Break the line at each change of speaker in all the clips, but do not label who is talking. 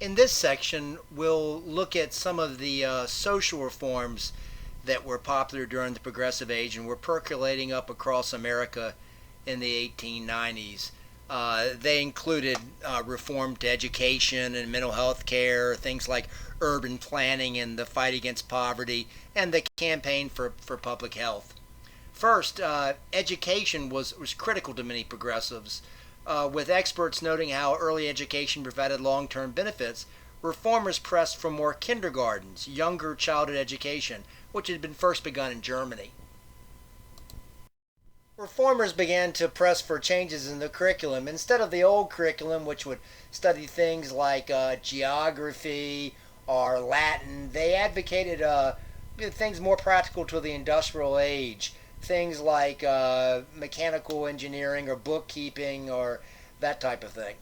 In this section, we'll look at some of the social reforms that were popular during the Progressive Age and were percolating up across America in the 1890s. They included reform to education and mental health care, things like urban planning and the fight against poverty, and the campaign for public health. First, education was critical to many progressives. With experts noting how early education provided long term benefits, reformers pressed for more kindergartens, younger childhood education, which had been first begun in Germany. Reformers began to press for changes in the curriculum. Instead of the old curriculum, which would study things like geography or Latin, they advocated things more practical to the industrial age. Things like mechanical engineering or bookkeeping or that type of thing.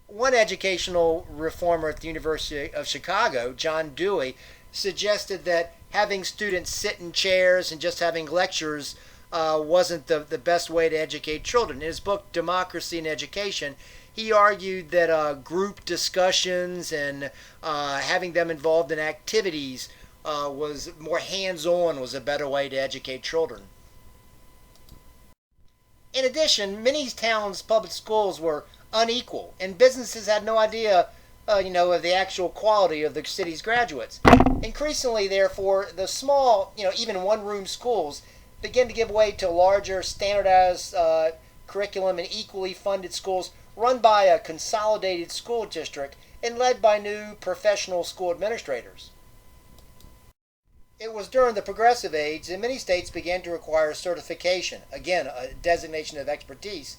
One educational reformer at the University of Chicago, John Dewey, suggested that having students sit in chairs and just having lectures wasn't the best way to educate children. In his book, Democracy in Education, he argued that group discussions and having them involved in activities was more hands-on was a better way to educate children. In addition, many towns' public schools were unequal, and businesses had no idea, of the actual quality of the city's graduates. Increasingly, therefore, the small, even one-room schools began to give way to larger, standardized curriculum and equally funded schools run by a consolidated school district and led by new professional school administrators. It was during the Progressive Age that many states began to require certification, again, a designation of expertise,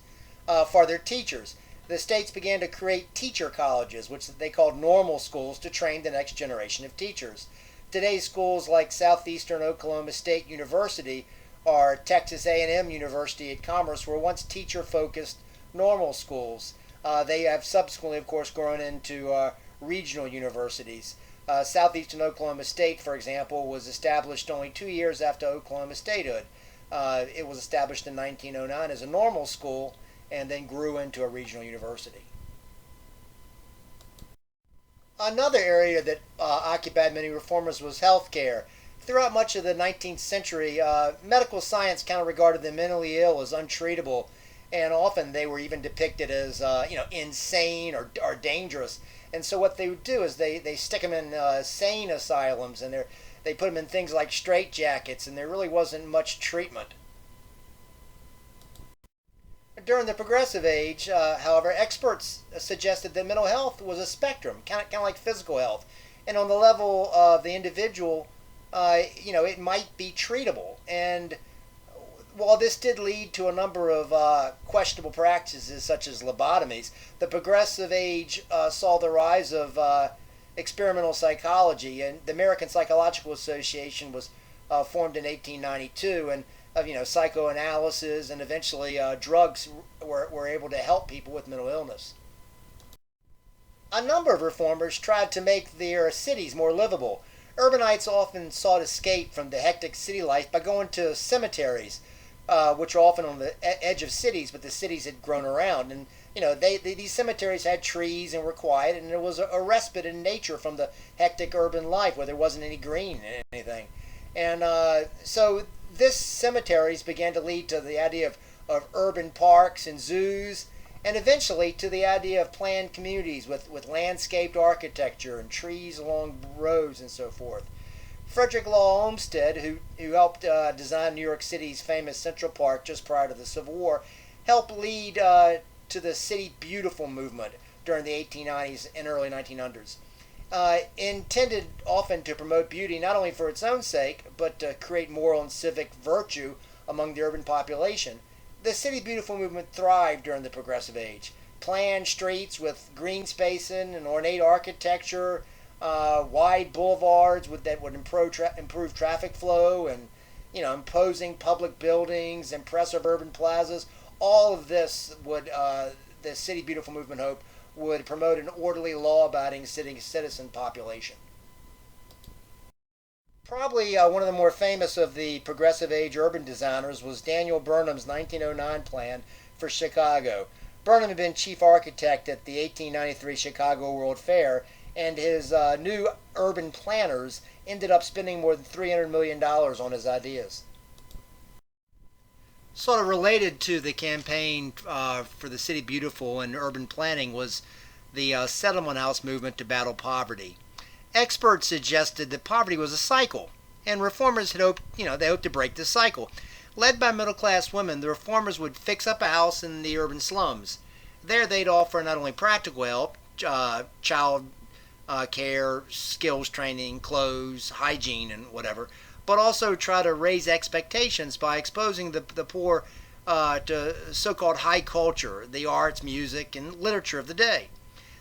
for their teachers. The states began to create teacher colleges, which they called normal schools, to train the next generation of teachers. Today's schools like Southeastern Oklahoma State University or Texas A&M University at Commerce were once teacher-focused normal schools. They have subsequently, of course, grown into regional universities. Southeastern Oklahoma State, for example, was established only 2 years after Oklahoma statehood. It was established in 1909 as a normal school and then grew into a regional university. Another area that occupied many reformers was healthcare. Throughout much of the 19th century, medical science kind of regarded the mentally ill as untreatable, and often they were even depicted as insane or dangerous. And so what they would do is they stick them in sane asylums, and they put them in things like straitjackets, and there really wasn't much treatment. During the Progressive Age, however, experts suggested that mental health was a spectrum, kind of like physical health, and on the level of the individual, it might be treatable. And while this did lead to a number of questionable practices such as lobotomies, the Progressive Age saw the rise of experimental psychology, and the American Psychological Association was formed in 1892, and psychoanalysis and eventually drugs were able to help people with mental illness. A number of reformers tried to make their cities more livable. Urbanites often sought escape from the hectic city life by going to cemeteries, which are often on the edge of cities, but the cities had grown around. And these cemeteries had trees and were quiet, and there was a respite in nature from the hectic urban life where there wasn't any green and anything. And so this cemeteries began to lead to the idea of urban parks and zoos, and eventually to the idea of planned communities with landscaped architecture and trees along roads and so forth. Frederick Law Olmsted, who helped design New York City's famous Central Park just prior to the Civil War, helped lead to the City Beautiful movement during the 1890s and early 1900s. Intended often to promote beauty not only for its own sake, but to create moral and civic virtue among the urban population. The City Beautiful movement thrived during the Progressive Age. Planned streets with green spacing and ornate architecture, wide boulevards that would improve traffic flow, and imposing public buildings, impressive urban plazas. All of this would the City Beautiful movement hoped would promote an orderly, law-abiding citizen population. Probably one of the more famous of the Progressive Age urban designers was Daniel Burnham's 1909 plan for Chicago. Burnham had been chief architect at the 1893 Chicago World Fair, and his new urban planners ended up spending more than $300 million on his ideas. Sort of related to the campaign for the City Beautiful and urban planning was the settlement house movement to battle poverty. Experts suggested that poverty was a cycle, and reformers had hoped, they hoped to break this cycle. Led by middle-class women, the reformers would fix up a house in the urban slums. There, they'd offer not only practical help, child care, skills training, clothes, hygiene, and whatever, but also try to raise expectations by exposing the poor to so-called high culture, the arts, music, and literature of the day.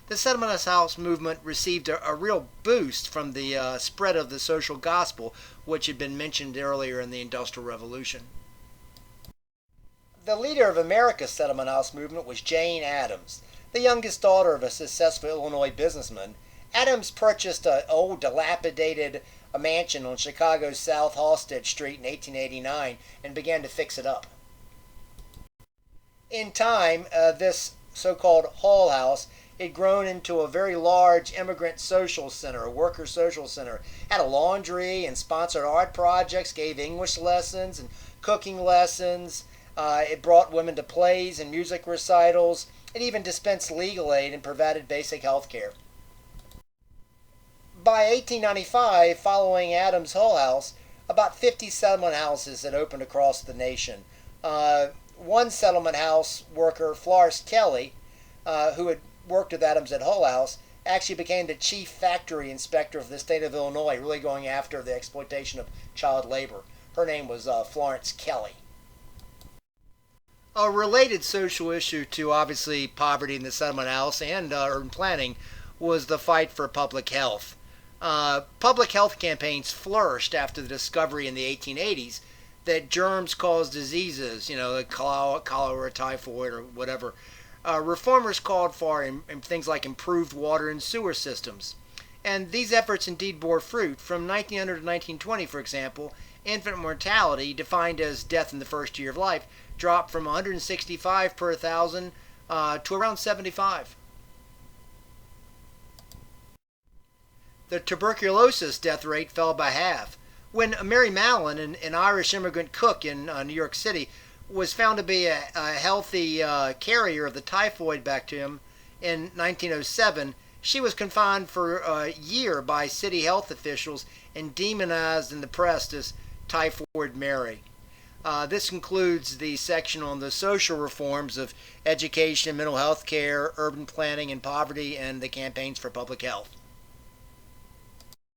The settlement house movement received a real boost from the spread of the social gospel, which had been mentioned earlier in the Industrial Revolution. The leader of America's settlement house movement was Jane Addams. The youngest daughter of a successful Illinois businessman, Addams purchased an old, dilapidated mansion on Chicago's South Halsted Street in 1889 and began to fix it up. In time, this so-called Hall House had grown into a very large immigrant social center, a worker social center. Had a laundry and sponsored art projects, gave English lessons and cooking lessons. It brought women to plays and music recitals. It even dispensed legal aid and provided basic health care. By 1895, following Addams' Hull House, about 50 settlement houses had opened across the nation. One settlement house worker, Florence Kelly, who had worked with Addams at Hull House, actually became the chief factory inspector of the state of Illinois, really going after the exploitation of child labor. Her name was Florence Kelly. A related social issue to obviously poverty in the settlement house and urban planning was the fight for public health. Public health campaigns flourished after the discovery in the 1880s that germs cause diseases, like cholera, typhoid, or whatever. Reformers called for things like improved water and sewer systems. And these efforts indeed bore fruit. From 1900 to 1920, for example, infant mortality, defined as death in the first year of life, dropped from 165 per 1,000 to around 75. The tuberculosis death rate fell by half. When Mary Mallon, an Irish immigrant cook in New York City, was found to be a healthy carrier of the typhoid bacterium in 1907, she was confined for a year by city health officials and demonized in the press as Typhoid Mary. This concludes the section on the social reforms of education, mental health care, urban planning and poverty, and the campaigns for public health.